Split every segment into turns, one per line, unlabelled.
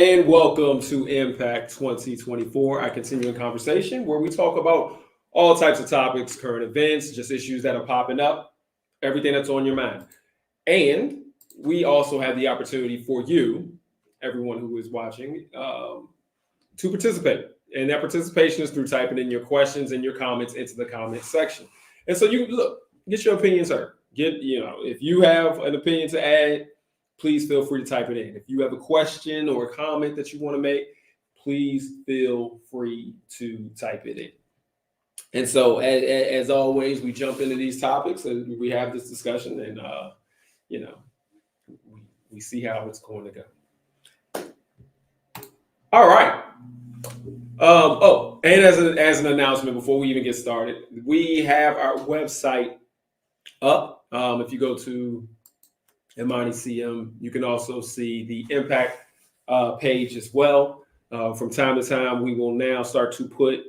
And welcome to Impact 2024, our continuing conversation where we talk about all types of topics, current events, just issues that are popping up, everything that's on your mind. And we also have the opportunity for you, everyone who is watching, to participate. And that participation is through typing in your questions and your comments into the comment section. And so you look, get your opinions heard. If you have an opinion to add, please feel free to type it in. If you have a question or a comment that you want to make, please feel free to type it in. And so, as always, we jump into these topics and we have this discussion, and we see how it's going to go. All right. And as an announcement before we even get started, we have our website up. If you go to Imani CM, you can also see the Impact page as well. From time to time, we will now start to put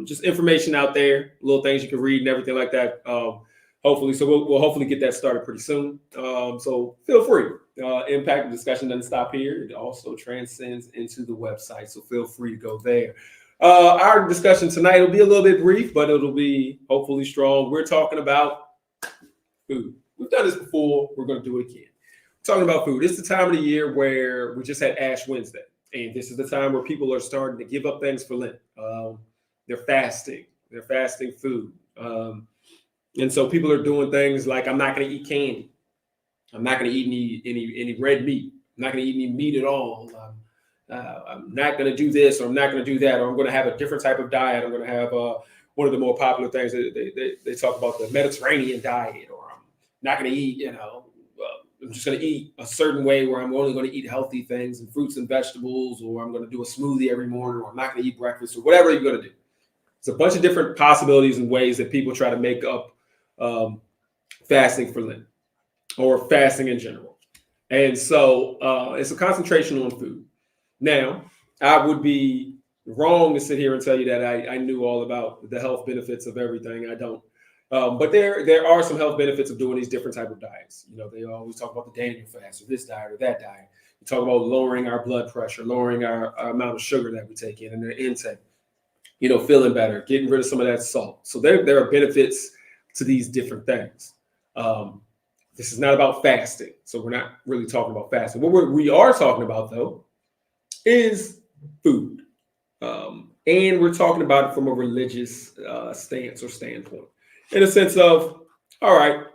just information out there, little things you can read and everything like that. Hopefully, so we'll hopefully get that started pretty soon. So feel free. Impact discussion doesn't stop here. It also transcends into the website. So feel free to go there. Our discussion tonight will be a little bit brief, but it'll be hopefully strong. We're talking about food. We've done this before. We're going to do it again. We're talking about food. It's the time of the year where we just had Ash Wednesday. And this is the time where people are starting to give up things for Lent. They're fasting. They're fasting food. And so people are doing things like, I'm not going to eat candy. I'm not going to eat any red meat. I'm not going to eat any meat at all. I'm not going to do this, or I'm not going to do that, or I'm going to have a different type of diet. I'm going to have one of the more popular things that they talk about, the Mediterranean diet, or I'm not going to eat, I'm just going to eat a certain way where I'm only going to eat healthy things and fruits and vegetables, or I'm going to do a smoothie every morning, or I'm not going to eat breakfast, or whatever you're going to do. It's a bunch of different possibilities and ways that people try to make up fasting for Lent or fasting in general. And so it's a concentration on food. Now, I would be wrong to sit here and tell you that I knew all about the health benefits of everything. I don't. But there are some health benefits of doing these different type of diets. They always talk about the Daniel fast or this diet or that diet. We talk about lowering our blood pressure, lowering our amount of sugar that we take in and their intake. Feeling better, getting rid of some of that salt. So there are benefits to these different things. This is not about fasting, so we're not really talking about fasting. What we are talking about, though, is food. And we're talking about it from a religious stance or standpoint. In a sense of, all right,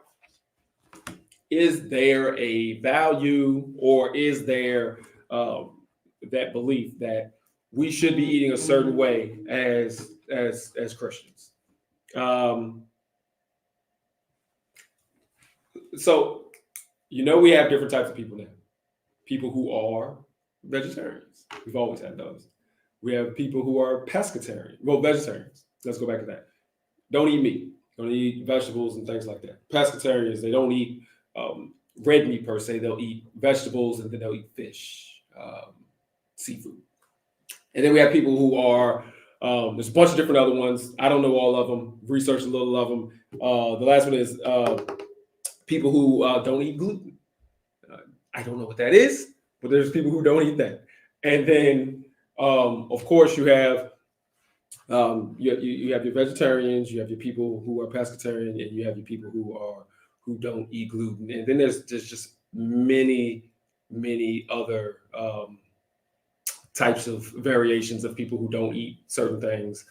is there a value, or is there that belief that we should be eating a certain way as Christians? So we have different types of people now. People who are vegetarians. We've always had those. We have people who are pescatarian. Well, vegetarians. Let's go back to that. Don't eat meat. Don't eat vegetables and things like that. Pescatarians, they don't eat red meat per se. They'll eat vegetables, and then they'll eat fish, seafood. And then we have people who are, there's a bunch of different other ones. I don't know all of them. Researched a little of them. The last one is people who don't eat gluten. I don't know what that is, but there's people who don't eat that. And then, of course, you have you have your vegetarians, you have your people who are pescatarian, and you have your people who don't eat gluten. And then there's just many other types of variations of people who don't eat certain things.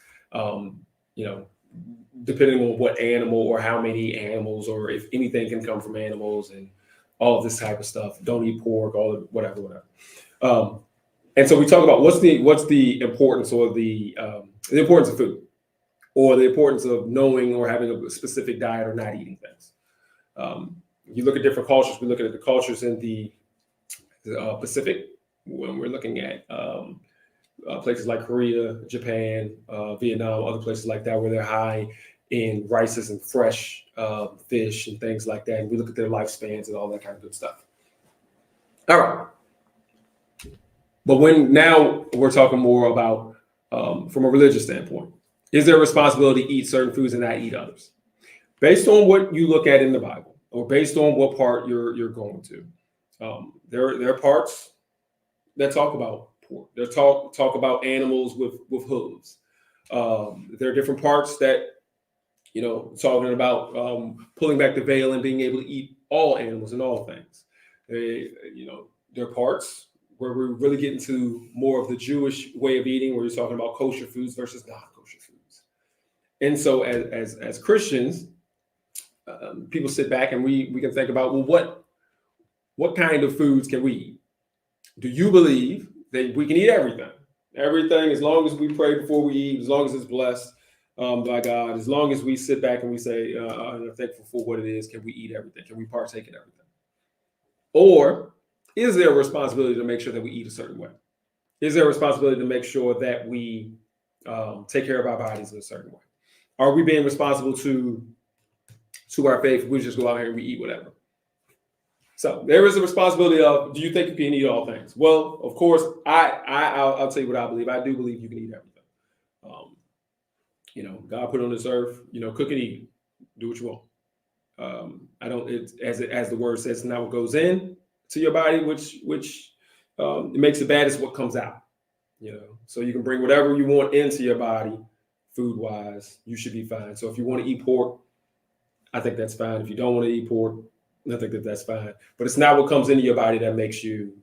Depending on what animal or how many animals, or if anything can come from animals, and all of this type of stuff. Don't eat pork, whatever. And so we talk about what's the importance, or the importance of food, or the importance of knowing or having a specific diet or not eating things. You look at different cultures. We look at the cultures in the Pacific when we're looking at places like Korea, Japan, Vietnam, other places like that, where they're high in rices and fresh fish and things like that. And we look at their lifespans and all that kind of good stuff. All right. But now we're talking more about, from a religious standpoint, is there a responsibility to eat certain foods and not eat others? Based on what you look at in the Bible, or based on what part you're going to, there are parts that talk about pork. They talk about animals with hooves. There are different parts that, talking about pulling back the veil and being able to eat all animals and all things. There are parts where we're really getting to more of the Jewish way of eating, where you're talking about kosher foods versus non-kosher foods. And so as Christians, people sit back and we can think about, well, what kind of foods can we eat? Do you believe that we can eat everything? Everything, as long as we pray before we eat, as long as it's blessed by God, as long as we sit back and we say, I'm thankful for what it is, can we eat everything? Can we partake in everything? Or is there a responsibility to make sure that we eat a certain way? Is there a responsibility to make sure that we take care of our bodies in a certain way? Are we being responsible to our faith if we just go out here and we eat whatever? So there is a responsibility of, do you think you can eat all things? Well, of course, I'll tell you what I believe. I do believe you can eat everything. God put on this earth, cook and eat, do what you want. As the word says, now what goes in to your body, which it makes it bad, is what comes out. So you can bring whatever you want into your body, food wise, you should be fine. So if you want to eat pork, I think that's fine. If you don't want to eat pork, I think that's fine. But it's not what comes into your body that makes you,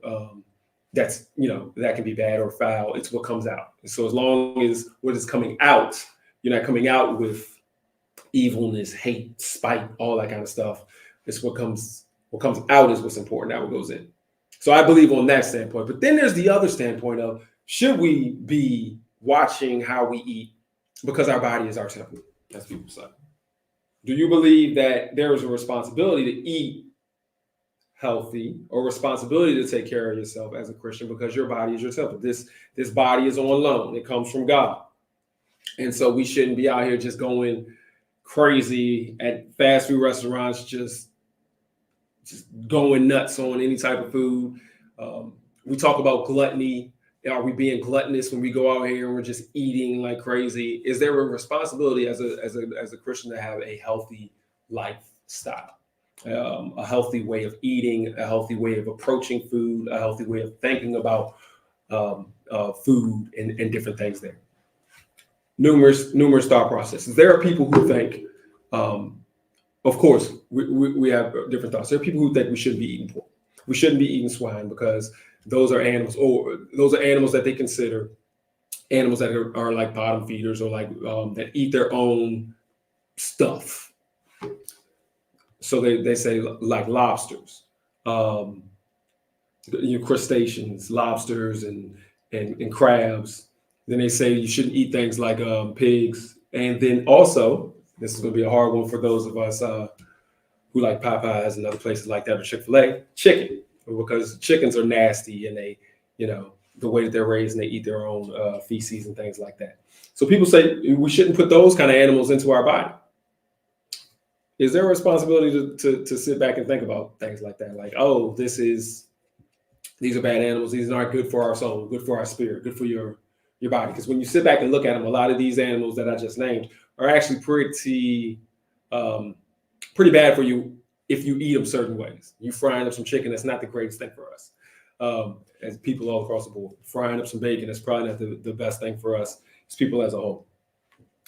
that can be bad or foul. It's what comes out. And so as long as what is coming out, you're not coming out with evilness, hate, spite, all that kind of stuff. It's what comes out is what's important, not what goes in. So I believe on that standpoint. But then there's the other standpoint of, should we be watching how we eat because our body is our temple, as people say? Do you believe that there is a responsibility to eat healthy, or responsibility to take care of yourself as a Christian, because your body is your temple? This body is on loan. It comes from God. And so we shouldn't be out here just going crazy at fast food restaurants, just going nuts on any type of food. We talk about gluttony. Are we being gluttonous when we go out here and we're just eating like crazy? Is there a responsibility as a Christian to have a healthy lifestyle, a healthy way of eating, a healthy way of approaching food, a healthy way of thinking about food and different things there? Numerous thought processes. There are people who think, of course, we have different thoughts. There are people who think we shouldn't be eating pork. We shouldn't be eating swine because those are animals, or those are animals that they consider animals that are like bottom feeders, or like that eat their own stuff. So they say like lobsters, crustaceans, lobsters, and crabs. Then they say you shouldn't eat things like pigs. And then also, this is going to be a hard one for those of us who like Popeyes and other places like that, or Chick-fil-A, chicken, because chickens are nasty, and they, the way that they're raised, and they eat their own feces and things like that. So people say we shouldn't put those kind of animals into our body. Is there a responsibility to sit back and think about things like that? Like, oh, these are bad animals. These aren't good for our soul, good for our spirit, good for your body. Because when you sit back and look at them, a lot of these animals that I just named are actually pretty bad for you if you eat them certain ways. You frying up some chicken, that's not the greatest thing for us. As people all across the board, frying up some bacon, that's probably not the best thing for us as people as a whole.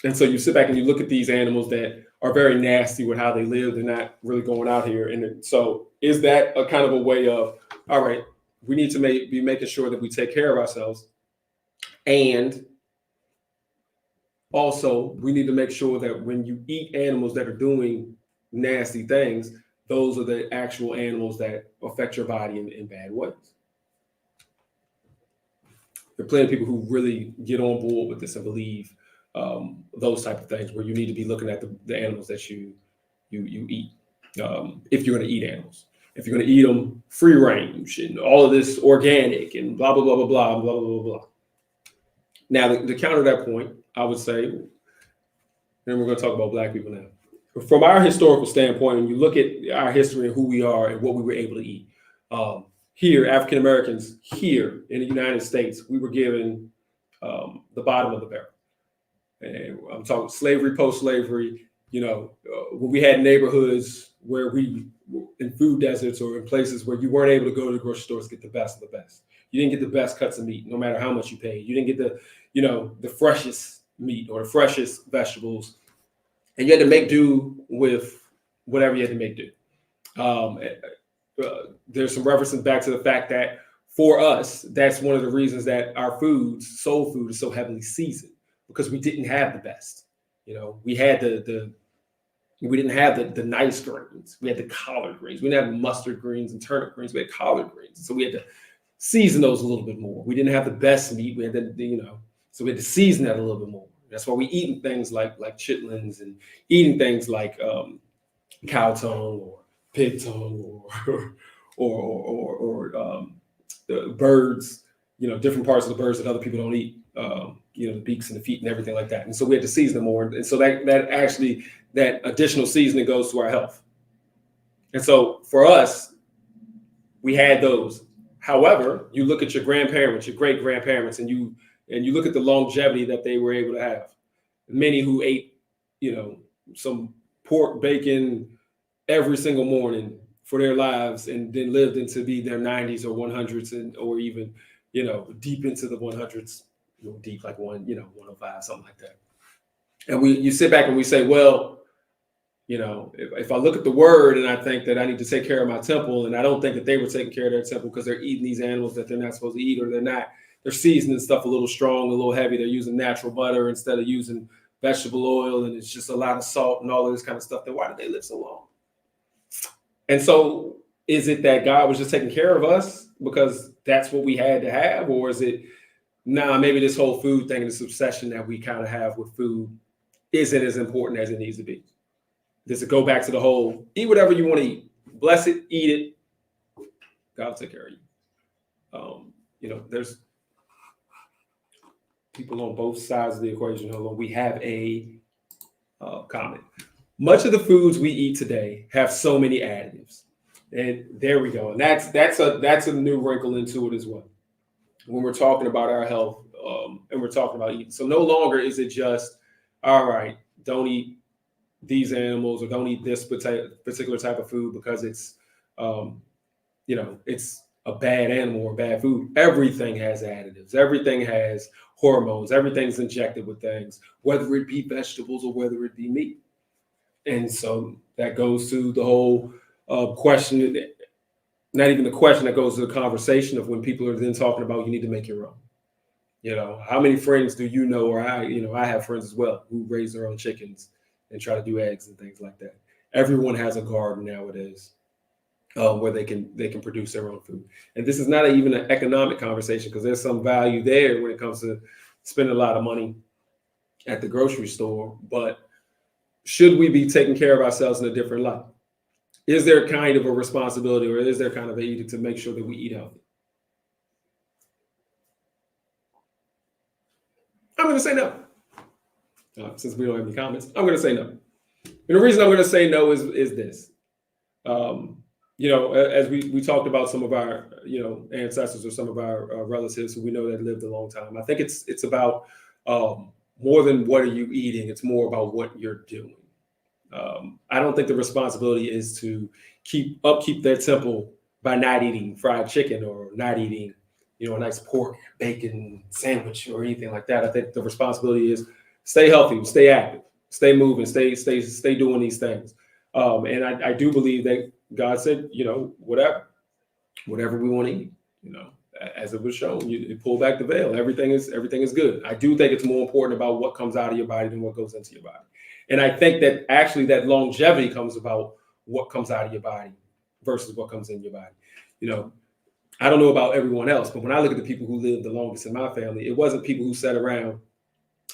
And so you sit back and you look at these animals that are very nasty with how they live. They're not really going out here. And so is that a kind of a way of, all right, we need to be making sure that we take care of ourselves. And also we need to make sure that when you eat animals that are doing nasty things, those are the actual animals that affect your body in bad ways. There are plenty of people who really get on board with this and believe those type of things, where you need to be looking at the animals that you eat. If you're going to eat animals, if you're going to eat them free range and all of this organic and blah, blah, blah, blah, blah, blah, blah, blah. Now, to counter that point, I would say, and we're going to talk about Black people now. From our historical standpoint, when you look at our history and who we are and what we were able to eat, here, African Americans here in the United States, we were given the bottom of the barrel. And I'm talking slavery, post-slavery, when we had neighborhoods where we in food deserts or in places where you weren't able to go to the grocery stores to get the best of the best. You didn't get the best cuts of meat, no matter how much you paid. You didn't get the freshest meat or the freshest vegetables, and you had to make do with whatever you had to make do. Um, there's some references back to the fact that for us, that's one of the reasons that our soul food, is so heavily seasoned, because we didn't have the best. We had we didn't have the nice greens. We had the collard greens. We didn't have mustard greens and turnip greens. We had collard greens. So we had to season those a little bit more. We didn't have the best meat. We had so we had to season that a little bit more. That's why we eating things like chitlins and eating things like cow tongue or pig tongue or the birds, different parts of the birds that other people don't eat, the beaks and the feet and everything like that. And so we had to season them more. And so that additional seasoning goes to our health. And so for us, we had those. However, you look at your grandparents, your great grandparents, and you look at the longevity that they were able to have. Many who ate, some pork bacon every single morning for their lives, and then lived into be their 90s or 100s, or even, deep into the 100s, deep like 105, something like that. And you sit back and we say, well, if I look at the word and I think that I need to take care of my temple, and I don't think that they were taking care of their temple because they're eating these animals that they're not supposed to eat, or they're seasoning stuff a little strong, a little heavy. They're using natural butter instead of using vegetable oil, and it's just a lot of salt and all of this kind of stuff. Then why did they live so long? And so is it that God was just taking care of us because that's what we had to have? Or is it, maybe this whole food thing and this obsession that we kind of have with food isn't as important as it needs to be? Does it go back to the whole, eat whatever you want to eat, bless it, eat it, God will take care of you. There's people on both sides of the equation. Hold on, we have a comment. Much of the foods we eat today have so many additives, and there we go. And that's a new wrinkle into it as well. When we're talking about our health, and we're talking about eating, so no longer is it just, all right, don't eat these animals or don't eat this particular type of food because it's, it's a bad animal or bad food. Everything has additives. Everything has hormones. Everything's injected with things, whether it be vegetables or whether it be meat. And so that goes to the whole question, not even the question, that goes to the conversation of when people are then talking about you need to make your own. How many friends do you know, or I have friends as well who raise their own chickens and try to do eggs and things like that. Everyone has a garden nowadays where they can produce their own food. And this is not even an economic conversation, because there's some value there when it comes to spending a lot of money at the grocery store. But should we be taking care of ourselves in a different light? Is there kind of a responsibility, or is there kind of a edict to make sure that we eat healthy? I'm going to say no. Since we don't have any comments, I'm going to say no. And the reason I'm going to say no is this. As we talked about some of our, ancestors or some of our relatives who we know that lived a long time. I think it's about more than what are you eating. It's more about what you're doing. I don't think the responsibility is to upkeep their temple by not eating fried chicken or not eating, a nice pork bacon sandwich or anything like that. I think the responsibility is stay healthy, stay active, stay moving, stay doing these things. And I do believe that God said, whatever we want to eat, as it was shown, you pull back the veil. Everything is good. I do think it's more important about what comes out of your body than what goes into your body. And I think that actually that longevity comes about what comes out of your body versus what comes in your body. I don't know about everyone else, but when I look at the people who lived the longest in my family, it wasn't people who sat around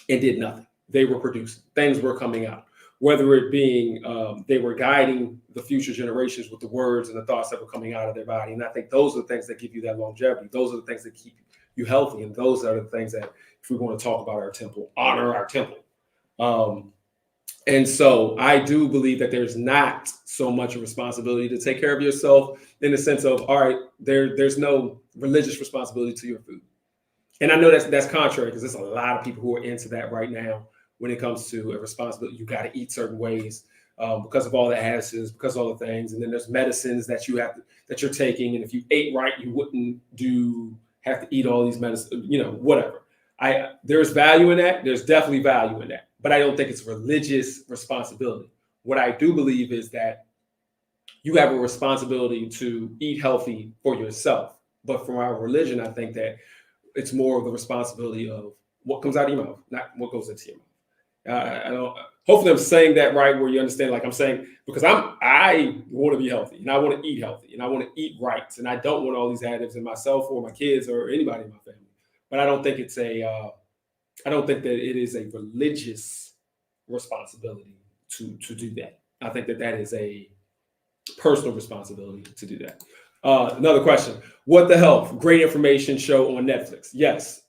and did nothing. They were producing. Things were coming out. Whether it being they were guiding the future generations with the words and the thoughts that were coming out of their body. And I think those are the things that give you that longevity. Those are the things that keep you healthy. And those are the things that, if we want to talk about our temple, honor our temple. And so I do believe that there's not so much a responsibility to take care of yourself in the sense of, all right, there's no religious responsibility to your food. And I know that's contrary, because there's a lot of people who are into that right now, when it comes to a responsibility. You got to eat certain ways because of all the acids, because of all the things. And then there's medicines that that you're taking. And if you ate right, you wouldn't have to eat all these medicines, whatever. There's value in that. There's definitely value in that. But I don't think it's religious responsibility. What I do believe is that you have a responsibility to eat healthy for yourself. But from our religion, I think that it's more of the responsibility of what comes out of your mouth, not what goes into your mouth. I don't. Hopefully, I'm saying that right, where you understand. Like I'm saying, because I want to be healthy, and I want to eat healthy, and I want to eat right, and I don't want all these additives in myself or my kids or anybody in my family. But I don't think it's I don't think that it is a religious responsibility to do that. I think that is a personal responsibility to do that. Another question: What the Health? Great information show on Netflix. Yes.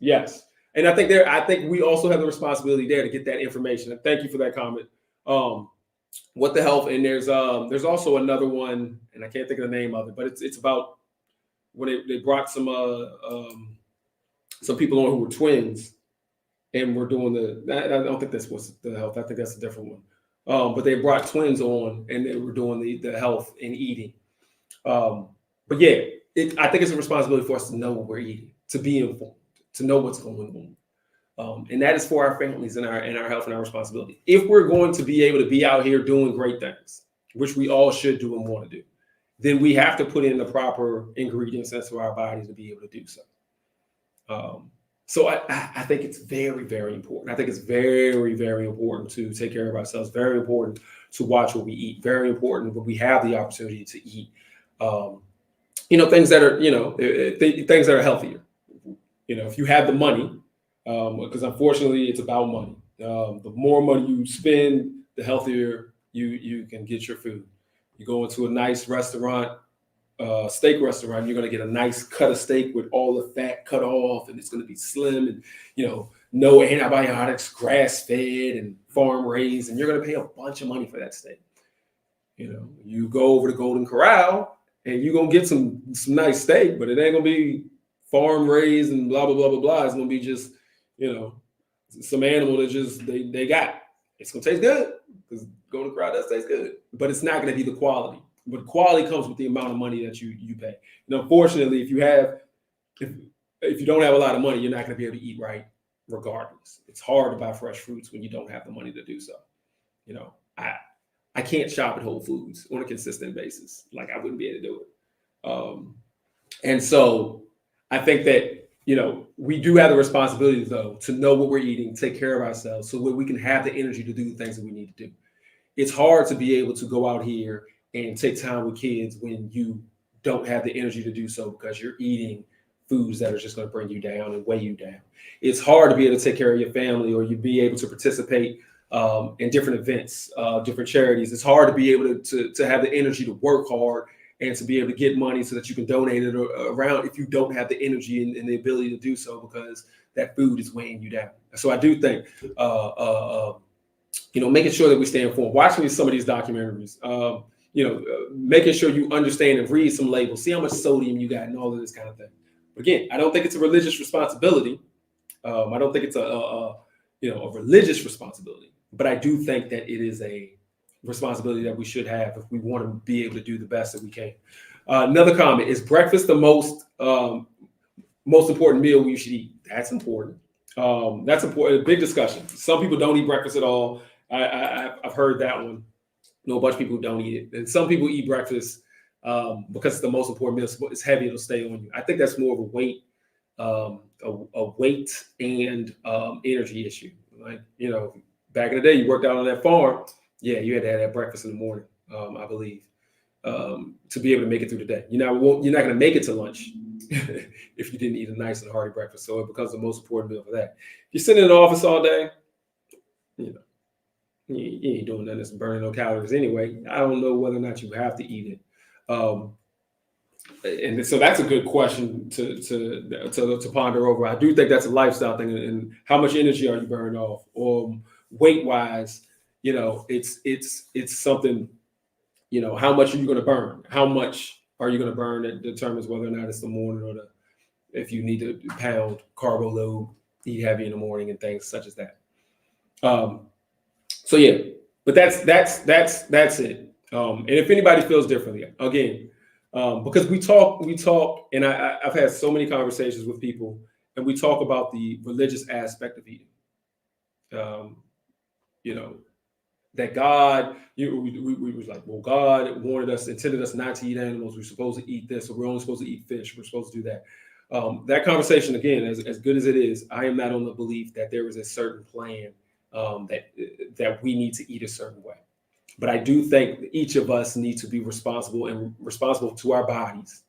And I think we also have the responsibility there to get that information. And thank you for that comment. What the Health? And there's also another one, and I can't think of the name of it, but it's about when they brought some people on who were twins, and we're doing I don't think this was the Health. I think that's a different one. But they brought twins on, and they were doing the health and eating. But yeah, I think it's a responsibility for us to know what we're eating, to be informed, to know what's going on. And that is for our families and our health and our responsibility. If we're going to be able to be out here doing great things, which we all should do and want to do, then we have to put in the proper ingredients into our bodies to be able to do so. So I think it's very, very important. I think it's very, very important to take care of ourselves. Very important to watch what we eat. Very important when we have the opportunity to eat, things that are, things that are healthier. If you have the money, because unfortunately it's about money. The more money you spend, the healthier you can get your food. You go into a nice restaurant, steak restaurant, you're going to get a nice cut of steak with all the fat cut off, and it's going to be slim and, no antibiotics, grass fed and farm raised, and you're going to pay a bunch of money for that steak. You go over to Golden Corral and you're going to get some nice steak, but it ain't going to be farm raised and blah, blah, blah, blah, blah. It's going to be just, some animal that just they got. It's going to taste good because Golden Corral does taste good, but it's not going to be the quality. But quality comes with the amount of money that you pay. Unfortunately, if you don't have a lot of money, you're not going to be able to eat right regardless. It's hard to buy fresh fruits when you don't have the money to do so. I can't shop at Whole Foods on a consistent basis. Like I wouldn't be able to do it. And so I think that, we do have the responsibility though, to know what we're eating, take care of ourselves so that we can have the energy to do the things that we need to do. It's hard to be able to go out here and take time with kids when you don't have the energy to do so because you're eating foods that are just going to bring you down and weigh you down. It's hard to be able to take care of your family or you be able to participate in different events, different charities. It's hard to be able to have the energy to work hard and to be able to get money so that you can donate it around if you don't have the energy and the ability to do so because that food is weighing you down. So I do think, making sure that we stay informed, watching some of these documentaries, making sure you understand and read some labels, see how much sodium you got and all of this kind of thing. Again, I don't think it's a religious responsibility. I don't think it's a religious responsibility, but I do think that it is a responsibility that we should have if we want to be able to do the best that we can. Another comment: Is breakfast the most important meal you should eat? That's important. That's important. A big discussion. Some people don't eat breakfast at all. I've heard that one. A bunch of people who don't eat it, and some people eat breakfast because it's the most important meal. It's heavy; it'll stay on you. I think that's more of a weight and energy issue. Like back in the day, you worked out on that farm. Yeah, you had to have that breakfast in the morning, I believe, to be able to make it through the day. You're not going to make it to lunch if you didn't eat a nice and hearty breakfast. So it becomes the most important meal for that. If you're sitting in the office all day, you ain't doing nothing that's burning no calories anyway. I don't know whether or not you have to eat it. And so that's a good question to ponder over. I do think that's a lifestyle thing. And how much energy are you burning off? Or weight wise, it's something, how much are you going to burn? How much are you going to burn that determines whether or not it's the morning or if you need to pound carbo load, eat heavy in the morning and things such as that. So yeah, but that's it. And if anybody feels differently, again, because we talk, and I've had so many conversations with people, and we talk about the religious aspect of eating. Um, you know, that God, we was like, well, God wanted us, intended us not to eat animals. We're supposed to eat this, or we're only supposed to eat fish. We're supposed to do that. That conversation, again, as good as it is, I am not on the belief that there is a certain plan that we need to eat a certain way. But I do think each of us need to be responsible to our bodies,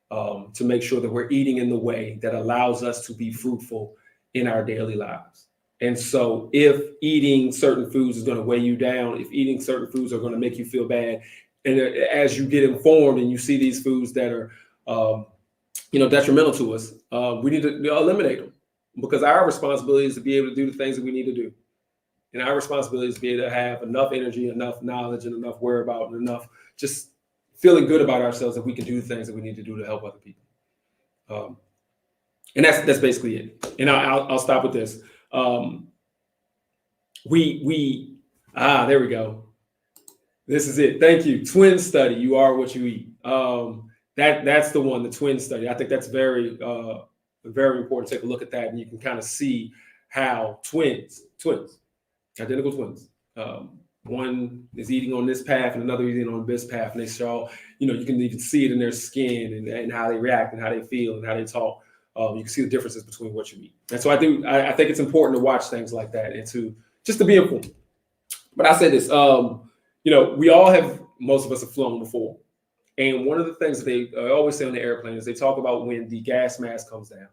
to make sure that we're eating in the way that allows us to be fruitful in our daily lives. And so, if eating certain foods is going to weigh you down, if eating certain foods are going to make you feel bad, and as you get informed and you see these foods that are, detrimental to us, we need to eliminate them, because our responsibility is to be able to do the things that we need to do. And our responsibility is to be able to have enough energy, enough knowledge, and enough whereabout, and enough just feeling good about ourselves that we can do the things that we need to do to help other people. And that's basically it. And I'll stop with this. There we go. This is it. Thank you. Twin study. You are what you eat. That's the one. The twin study. I think that's very important. Take a look at that, and you can kind of see how twins, identical twins. One is eating on this path and another eating on this path, and they show, you can even see it in their skin and how they react and how they feel and how they talk. You can see the differences between what you eat. And so I think it's important to watch things like that and to be informed. But I say this, most of us have flown before. And one of the things that they always say on the airplane is they talk about when the gas mask comes down.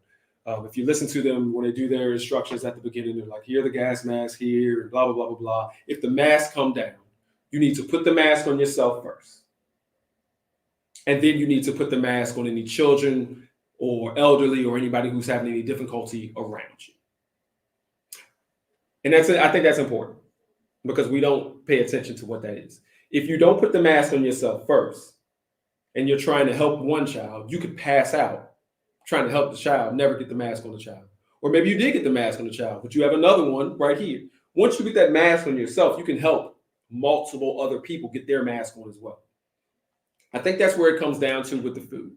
If you listen to them when they do their instructions at the beginning, they're like, here, the gas mask here, and blah, blah, blah, blah, blah. If the mask come down, you need to put the mask on yourself first. And then you need to put the mask on any children or elderly or anybody who's having any difficulty around you. And I think that's important, because we don't pay attention to what that is. If you don't put the mask on yourself first and you're trying to help one child, you could pass out trying to help the child, never get the mask on the child. Or maybe you did get the mask on the child, but you have another one right here. Once you get that mask on yourself, you can help multiple other people get their mask on as well. I think that's where it comes down to with the food.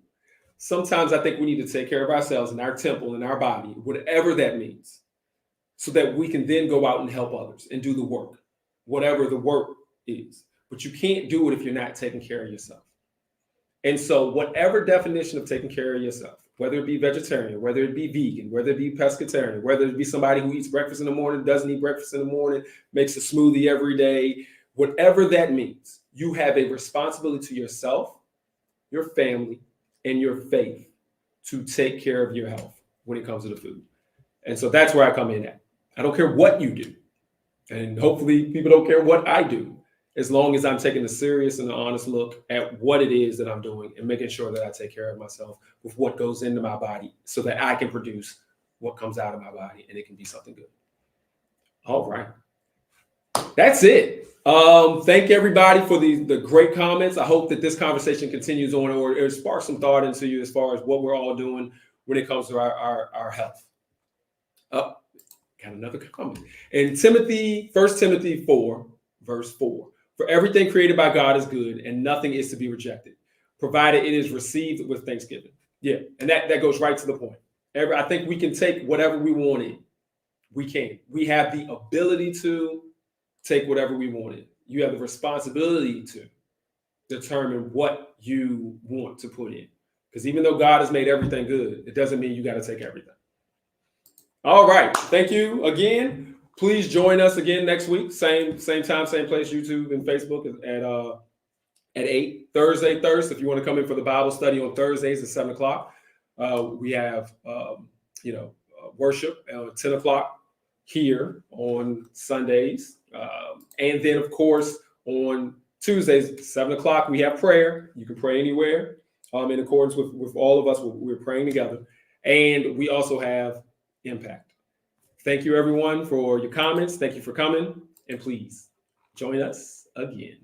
Sometimes I think we need to take care of ourselves and our temple and our body, whatever that means, so that we can then go out and help others and do the work, whatever the work is. But you can't do it if you're not taking care of yourself. And so whatever definition of taking care of yourself, whether it be vegetarian, whether it be vegan, whether it be pescatarian, whether it be somebody who eats breakfast in the morning, doesn't eat breakfast in the morning, makes a smoothie every day, whatever that means, you have a responsibility to yourself, your family, and your faith to take care of your health when it comes to the food. And so that's where I come in at. I don't care what you do. And hopefully people don't care what I do, as long as I'm taking a serious and an honest look at what it is that I'm doing and making sure that I take care of myself with what goes into my body so that I can produce what comes out of my body and it can be something good. All right. That's it. Thank everybody for the great comments. I hope that this conversation continues on, or it sparks some thought into you as far as what we're all doing when it comes to our health. Got another comment. In 1 Timothy 4, verse 4. For everything created by God is good, and nothing is to be rejected, provided it is received with thanksgiving. Yeah, and that goes right to the point. I think we can take whatever we want in. We can. We have the ability to take whatever we want in. You have the responsibility to determine what you want to put in. Because even though God has made everything good, it doesn't mean you got to take everything. All right. Thank you again. Please join us again next week. Same time, same place, YouTube and Facebook at 8. Thursday. If you want to come in for the Bible study on Thursdays at 7 o'clock. We have worship at 10 o'clock here on Sundays. And then, of course, on Tuesdays, 7 o'clock, we have prayer. You can pray anywhere in accordance with all of us. We're praying together. And we also have Impact. Thank you, everyone, for your comments. Thank you for coming. And please join us again.